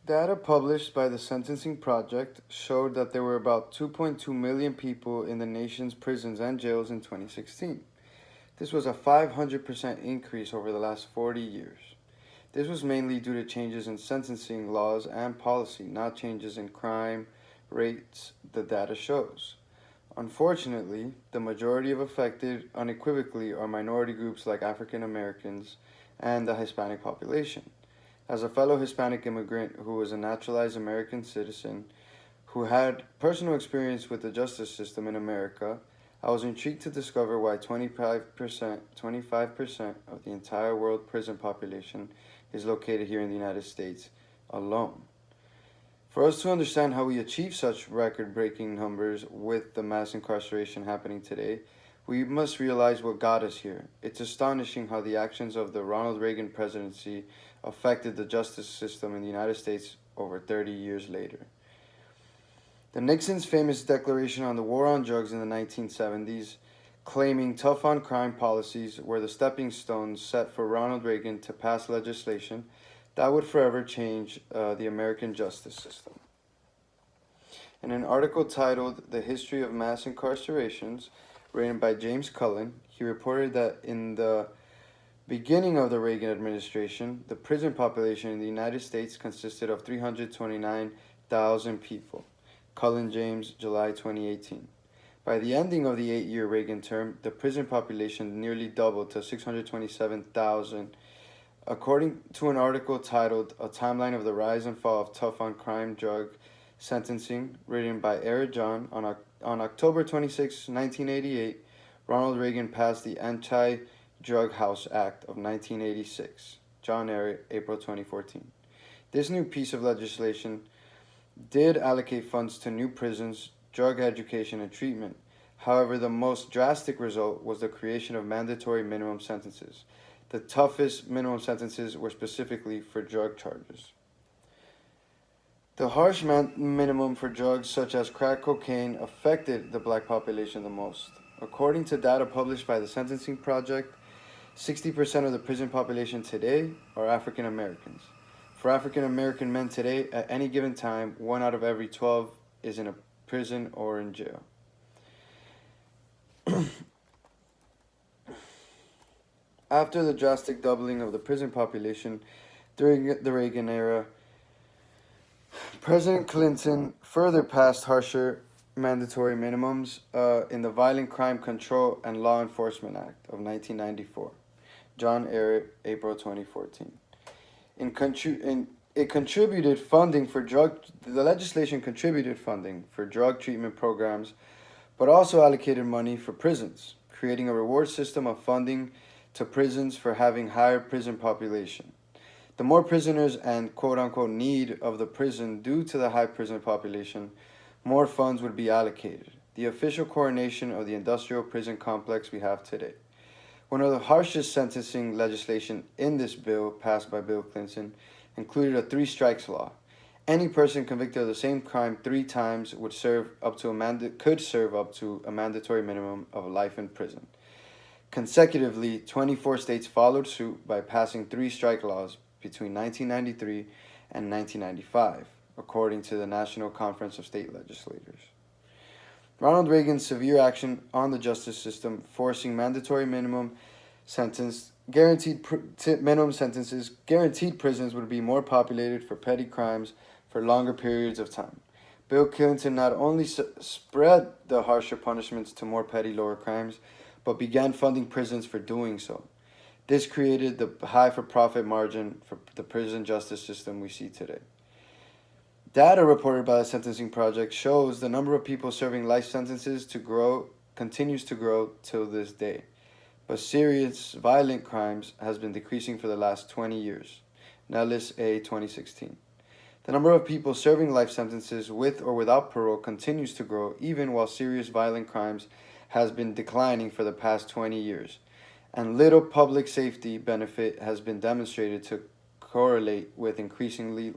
Data published by the Sentencing Project showed that there were about 2.2 million people in the nation's prisons and jails in 2016. This was a 500% increase over the last 40 years. This was mainly due to changes in sentencing laws and policy, not changes in crime rates, the data shows. Unfortunately, the majority of affected unequivocally are minority groups like African Americans and the Hispanic population. As a fellow Hispanic immigrant who was a naturalized American citizen who had personal experience with the justice system in America, I was intrigued to discover why 25% of the entire world prison population is located here in the United States alone. For us to understand how we achieve such record breaking numbers with the mass incarceration happening today, we must realize what got us here. It's astonishing how the actions of the Ronald Reagan presidency affected the justice system in the United States over 30 years later. The Nixon's famous declaration on the war on drugs in the 1970s, claiming tough on crime policies were the stepping stones set for Ronald Reagan to pass legislation that would forever change the American justice system. In an article titled The History of Mass Incarcerations, written by James Cullen, he reported that in the beginning of the Reagan administration, the prison population in the United States consisted of 329,000 people. Cullen James, July 2018. By the ending of the 8-year Reagan term, the prison population nearly doubled to 627,000. According to an article titled A Timeline of the Rise and Fall of Tough on Crime Drug Sentencing, written by Eric John, on October 26, 1988, Ronald Reagan passed the Anti-Drug House Act of 1986. John Eric, April 2014. This new piece of legislation did allocate funds to new prisons, drug education, and treatment. However, the most drastic result was the creation of mandatory minimum sentences. The toughest minimum sentences were specifically for drug charges. The harsh minimum for drugs such as crack cocaine affected the black population the most. According to data published by the Sentencing Project, 60% of the prison population today are African Americans. For African American men today, at any given time, 1 out of every 12 is in a prison or in jail. After the drastic doubling of the prison population during the Reagan era, President Clinton further passed harsher mandatory minimums in the Violent Crime Control and Law Enforcement Act of 1994. John Eric, April 2014. The legislation contributed funding for drug treatment programs, but also allocated money for prisons, creating a reward system of funding to prisons for having higher prison population. The more prisoners and quote-unquote need of the prison due to the high prison population, more funds would be allocated. The official coronation of the industrial prison complex we have today. One of the harshest sentencing legislation in this bill, passed by Bill Clinton, included a 3 strikes law. Any person convicted of the same crime 3 times could serve up to a mandatory minimum of life in prison. Consecutively, 24 states followed suit by passing 3 strike laws between 1993 and 1995, according to the National Conference of State Legislators. Ronald Reagan's severe action on the justice system, forcing mandatory minimum sentences, guaranteed prisons would be more populated for petty crimes for longer periods of time. Bill Clinton not only spread the harsher punishments to more petty lower crimes, but began funding prisons for doing so. This created the high for profit margin for the prison justice system we see today. Data reported by the Sentencing Project shows the number of people serving life sentences continues to grow till this day. But serious violent crimes has been decreasing for the last 20 years. Nellis A. 2016. The number of people serving life sentences with or without parole continues to grow even while serious violent crimes has been declining for the past 20 years. And little public safety benefit has been demonstrated to correlate with increasingly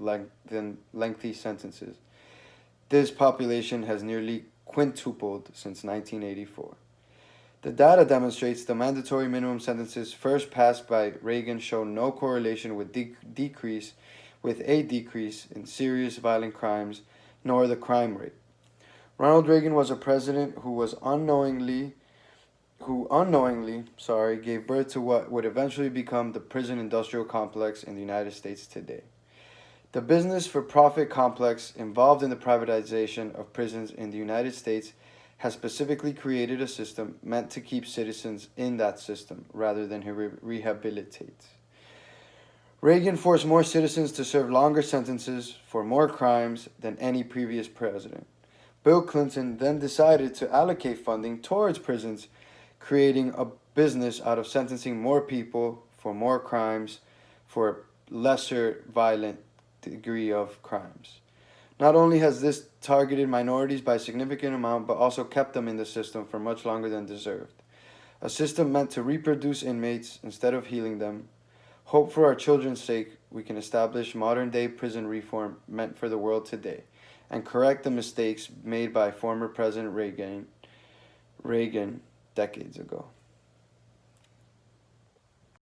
lengthy sentences. This population has nearly quintupled since 1984. The data demonstrates the mandatory minimum sentences first passed by Reagan show no correlation with decrease with a decrease in serious violent crimes nor the crime rate. Ronald Reagan was a president who unknowingly gave birth to what would eventually become the prison industrial complex in the United States today. The business for profit complex involved in the privatization of prisons in the United States has specifically created a system meant to keep citizens in that system rather than rehabilitate. Reagan forced more citizens to serve longer sentences for more crimes than any previous president. Bill Clinton then decided to allocate funding towards prisons, creating a business out of sentencing more people for more crimes for lesser violent degree of crimes. Not only has this targeted minorities by a significant amount, but also kept them in the system for much longer than deserved. A system meant to reproduce inmates instead of healing them. Hope for our children's sake, we can establish modern-day prison reform meant for the world today, and correct the mistakes made by former President Reagan decades ago.